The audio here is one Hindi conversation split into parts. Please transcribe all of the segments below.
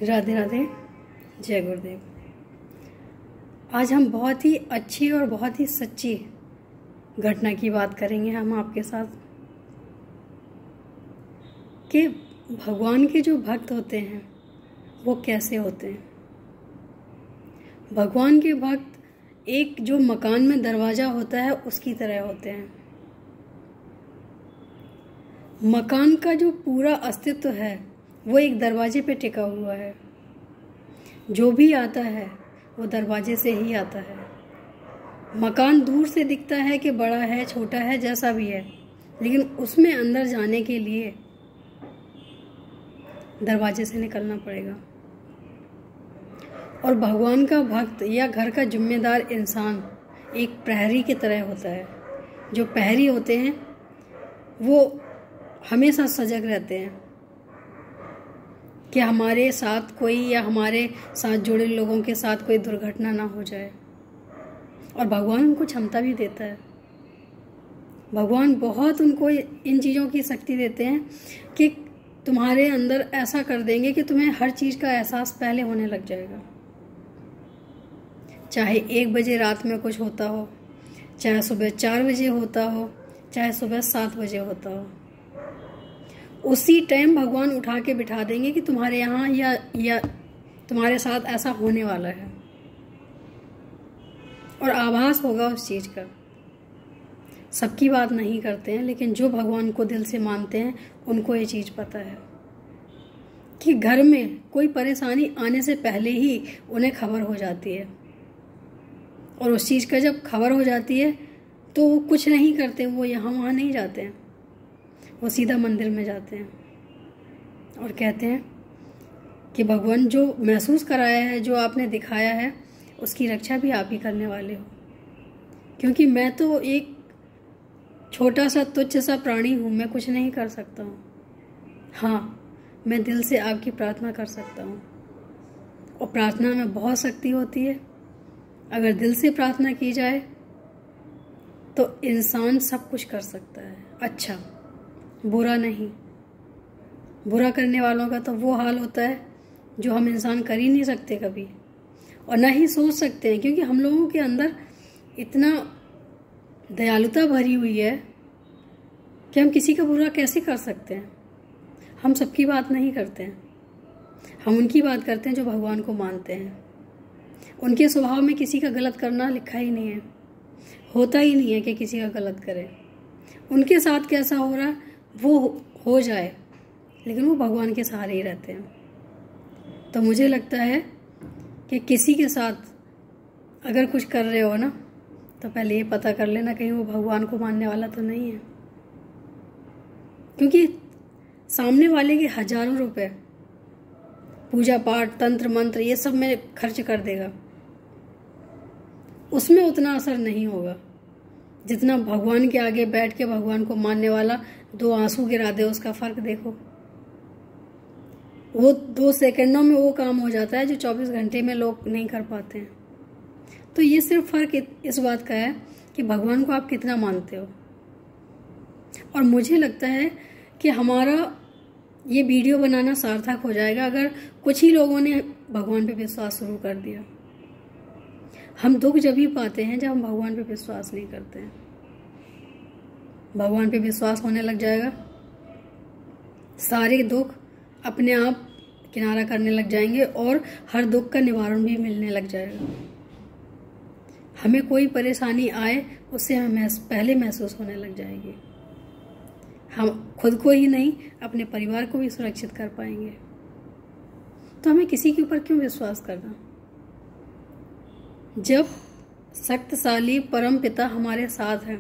राधे राधे, जय गुरुदेव। आज हम बहुत ही अच्छी और बहुत ही सच्ची घटना की बात करेंगे हम आपके साथ कि भगवान के जो भक्त होते हैं वो कैसे होते हैं। भगवान के भक्त एक जो मकान में दरवाज़ा होता है उसकी तरह होते हैं। मकान का जो पूरा अस्तित्व है वो एक दरवाजे पे टिका हुआ है। जो भी आता है वो दरवाजे से ही आता है। मकान दूर से दिखता है कि बड़ा है, छोटा है, जैसा भी है, लेकिन उसमें अंदर जाने के लिए दरवाजे से निकलना पड़ेगा। और भगवान का भक्त या घर का जिम्मेदार इंसान एक प्रहरी की तरह होता है। जो प्रहरी होते हैं वो हमेशा सजग रहते हैं कि हमारे साथ कोई या हमारे साथ जुड़े लोगों के साथ कोई दुर्घटना ना हो जाए। और भगवान उनको क्षमता भी देता है। भगवान बहुत उनको इन चीज़ों की शक्ति देते हैं कि तुम्हारे अंदर ऐसा कर देंगे कि तुम्हें हर चीज़ का एहसास पहले होने लग जाएगा। चाहे 1 बजे रात में कुछ होता हो, चाहे सुबह 4 बजे होता हो, चाहे सुबह 7 बजे होता हो, उसी टाइम भगवान उठा के बिठा देंगे कि तुम्हारे यहाँ या तुम्हारे साथ ऐसा होने वाला है। और आभास होगा उस चीज़ का। सबकी बात नहीं करते हैं, लेकिन जो भगवान को दिल से मानते हैं उनको ये चीज़ पता है कि घर में कोई परेशानी आने से पहले ही उन्हें खबर हो जाती है। और उस चीज़ का जब खबर हो जाती है तो वो कुछ नहीं करते, वो यहाँ वहाँ नहीं जाते हैं, वो सीधा मंदिर में जाते हैं और कहते हैं कि भगवान जो महसूस कराया है, जो आपने दिखाया है, उसकी रक्षा भी आप ही करने वाले हो। क्योंकि मैं तो एक छोटा सा तुच्छ सा प्राणी हूँ, मैं कुछ नहीं कर सकता हूँ। हाँ, मैं दिल से आपकी प्रार्थना कर सकता हूँ और प्रार्थना में बहुत शक्ति होती है। अगर दिल से प्रार्थना की जाए तो इंसान सब कुछ कर सकता है। अच्छा, बुरा नहीं। बुरा करने वालों का तो वो हाल होता है जो हम इंसान कर ही नहीं सकते कभी, और ना ही सोच सकते हैं, क्योंकि हम लोगों के अंदर इतना दयालुता भरी हुई है कि हम किसी का बुरा कैसे कर सकते हैं। हम सबकी बात नहीं करते हैं, हम उनकी बात करते हैं जो भगवान को मानते हैं। उनके स्वभाव में किसी का गलत करना लिखा ही नहीं है, होता ही नहीं है कि किसी का गलत करे। उनके साथ कैसा हो रहा है वो हो जाए, लेकिन वो भगवान के सहारे ही रहते हैं। तो मुझे लगता है कि किसी के साथ अगर कुछ कर रहे हो ना, तो पहले ये पता कर लेना कहीं वो भगवान को मानने वाला तो नहीं है। क्योंकि सामने वाले के हजारों रुपए पूजा पाठ, तंत्र मंत्र, ये सब में खर्च कर देगा, उसमें उतना असर नहीं होगा जितना भगवान के आगे बैठ के भगवान को मानने वाला 2 आंसू गिरा दे। उसका फर्क देखो, वो 2 सेकंडों में वो काम हो जाता है जो 24 घंटे में लोग नहीं कर पाते हैं। तो ये सिर्फ फर्क इस बात का है कि भगवान को आप कितना मानते हो। और मुझे लगता है कि हमारा ये वीडियो बनाना सार्थक हो जाएगा अगर कुछ ही लोगों ने भगवान पे विश्वास शुरू कर दिया। हम दुख जब ही पाते हैं जब हम भगवान पे विश्वास नहीं करते हैं। भगवान पे विश्वास होने लग जाएगा, सारे दुख अपने आप किनारा करने लग जाएंगे और हर दुख का निवारण भी मिलने लग जाएगा। हमें कोई परेशानी आए उससे हमें पहले महसूस होने लग जाएगी। हम खुद को ही नहीं, अपने परिवार को भी सुरक्षित कर पाएंगे। तो हमें किसी के ऊपर क्यों विश्वास करना, जब शक्तिशाली परम पिता हमारे साथ हैं,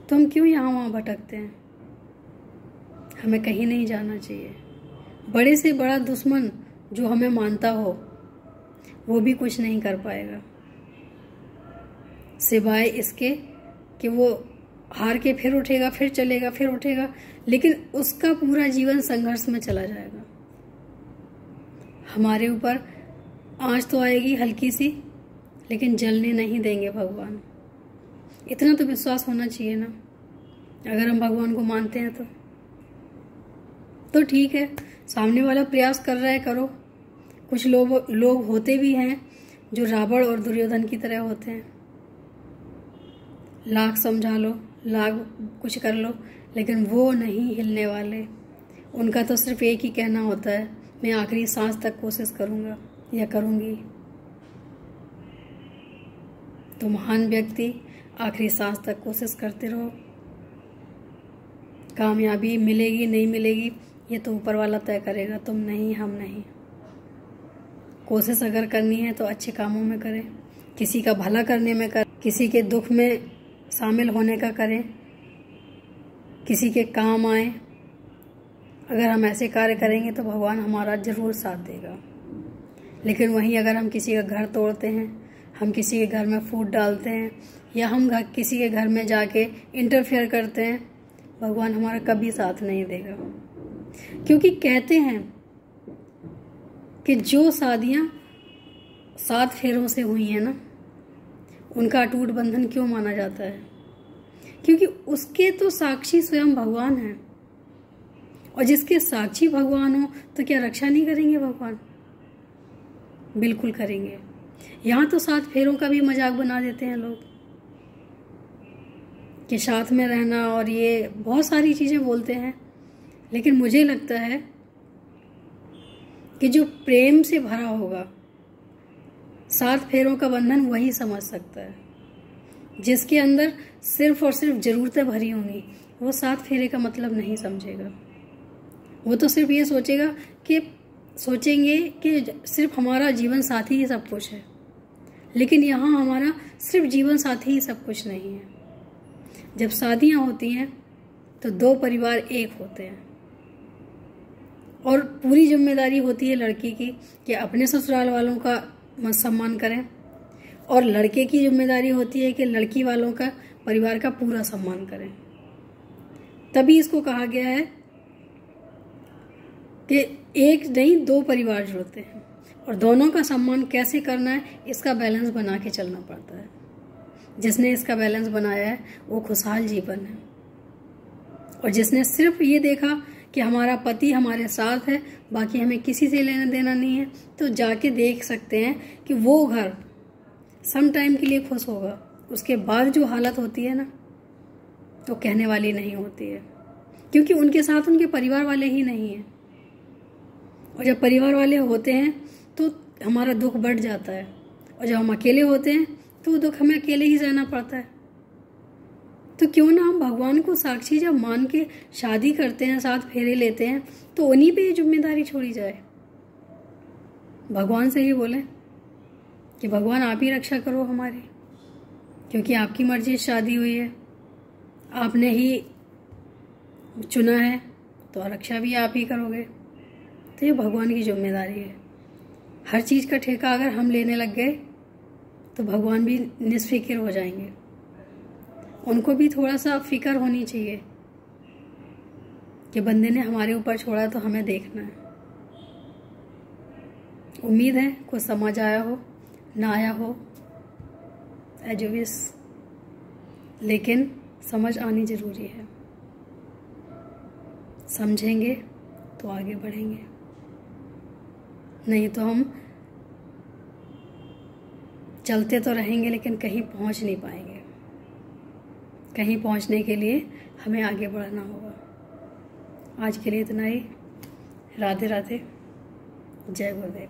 तो हम क्यों यहाँ वहाँ भटकते हैं। हमें कहीं नहीं जाना चाहिए। बड़े से बड़ा दुश्मन जो हमें मानता हो वो भी कुछ नहीं कर पाएगा, सिवाय इसके कि वो हार के फिर उठेगा, फिर चलेगा, फिर उठेगा, लेकिन उसका पूरा जीवन संघर्ष में चला जाएगा। हमारे ऊपर आंच तो आएगी हल्की सी, लेकिन जलने नहीं देंगे भगवान। इतना तो विश्वास होना चाहिए ना। अगर हम भगवान को मानते हैं तो ठीक है। सामने वाला प्रयास कर रहा है, करो, कुछ लोग होते भी हैं जो रावण और दुर्योधन की तरह होते हैं। लाख समझा लो, लाख कुछ कर लो, लेकिन वो नहीं हिलने वाले। उनका तो सिर्फ एक ही कहना होता है, मैं आखिरी सांस तक कोशिश करूँगा या करूँगी। तो महान व्यक्ति आखिरी सांस तक कोशिश करते रहो। कामयाबी मिलेगी नहीं मिलेगी ये तो ऊपर वाला तय करेगा, तुम नहीं, हम नहीं। कोशिश अगर करनी है तो अच्छे कामों में करें, किसी का भला करने में करें, किसी के दुख में शामिल होने का करें, किसी के काम आए। अगर हम ऐसे कार्य करेंगे तो भगवान हमारा जरूर साथ देगा। लेकिन वहीं अगर हम किसी का घर तोड़ते हैं, हम किसी के घर में फूट डालते हैं, या हम किसी के घर में जाके इंटरफेयर करते हैं, भगवान हमारा कभी साथ नहीं देगा। क्योंकि कहते हैं कि जो शादियां 7 फेरों से हुई हैं ना, उनका अटूट बंधन क्यों माना जाता है? क्योंकि उसके तो साक्षी स्वयं भगवान हैं। और जिसके साक्षी भगवान हो तो क्या रक्षा नहीं करेंगे भगवान? बिल्कुल करेंगे। यहाँ तो 7 फेरों का भी मजाक बना देते हैं लोग कि साथ में रहना, और ये बहुत सारी चीज़ें बोलते हैं। लेकिन मुझे लगता है कि जो प्रेम से भरा होगा 7 फेरों का बंधन वही समझ सकता है। जिसके अंदर सिर्फ और सिर्फ ज़रूरतें भरी होंगी वो 7 फेरे का मतलब नहीं समझेगा। वो तो सिर्फ ये सोचेंगे कि सिर्फ हमारा जीवन साथी ही सब कुछ है। लेकिन यहाँ हमारा सिर्फ जीवन साथी ही सब कुछ नहीं है। जब शादियाँ होती हैं तो 2 परिवार एक होते हैं, और पूरी जिम्मेदारी होती है लड़की की कि अपने ससुराल वालों का सम्मान करें, और लड़के की जिम्मेदारी होती है कि लड़की वालों का, परिवार का पूरा सम्मान करें। तभी इसको कहा गया है कि एक नहीं 2 परिवार जुड़ते हैं, और दोनों का सम्मान कैसे करना है इसका बैलेंस बना के चलना पड़ता है। जिसने इसका बैलेंस बनाया है वो खुशहाल जीवन है। और जिसने सिर्फ ये देखा कि हमारा पति हमारे साथ है, बाकी हमें किसी से लेना देना नहीं है, तो जाके देख सकते हैं कि वो घर सम टाइम के लिए खुश होगा, उसके बाद जो हालत होती है ना तो कहने वाली नहीं होती है। क्योंकि उनके साथ उनके परिवार वाले ही नहीं हैं, और जब परिवार वाले होते हैं तो हमारा दुख बढ़ जाता है, और जब हम अकेले होते हैं तो दुख हमें अकेले ही सहना पड़ता है। तो क्यों ना हम भगवान को साक्षी जब मान के शादी करते हैं, 7 फेरे लेते हैं, तो उन्हीं पे ये जिम्मेदारी छोड़ी जाए। भगवान से ही बोले कि भगवान आप ही रक्षा करो हमारी, क्योंकि आपकी मर्जी से शादी हुई है, आपने ही चुना है, तो रक्षा भी आप ही करोगे। तो ये भगवान की जिम्मेदारी है। हर चीज़ का ठेका अगर हम लेने लग गए तो भगवान भी निस्फिक्र हो जाएंगे। उनको भी थोड़ा सा फिक्र होनी चाहिए कि बंदे ने हमारे ऊपर छोड़ा तो हमें देखना है। उम्मीद है कुछ समझ आया हो, ना आया हो एज यू विश, लेकिन समझ आनी जरूरी है। समझेंगे तो आगे बढ़ेंगे, नहीं तो हम चलते तो रहेंगे लेकिन कहीं पहुंच नहीं पाएंगे। कहीं पहुंचने के लिए हमें आगे बढ़ना होगा। आज के लिए इतना ही। राधे राधे, जय गुरुदेव।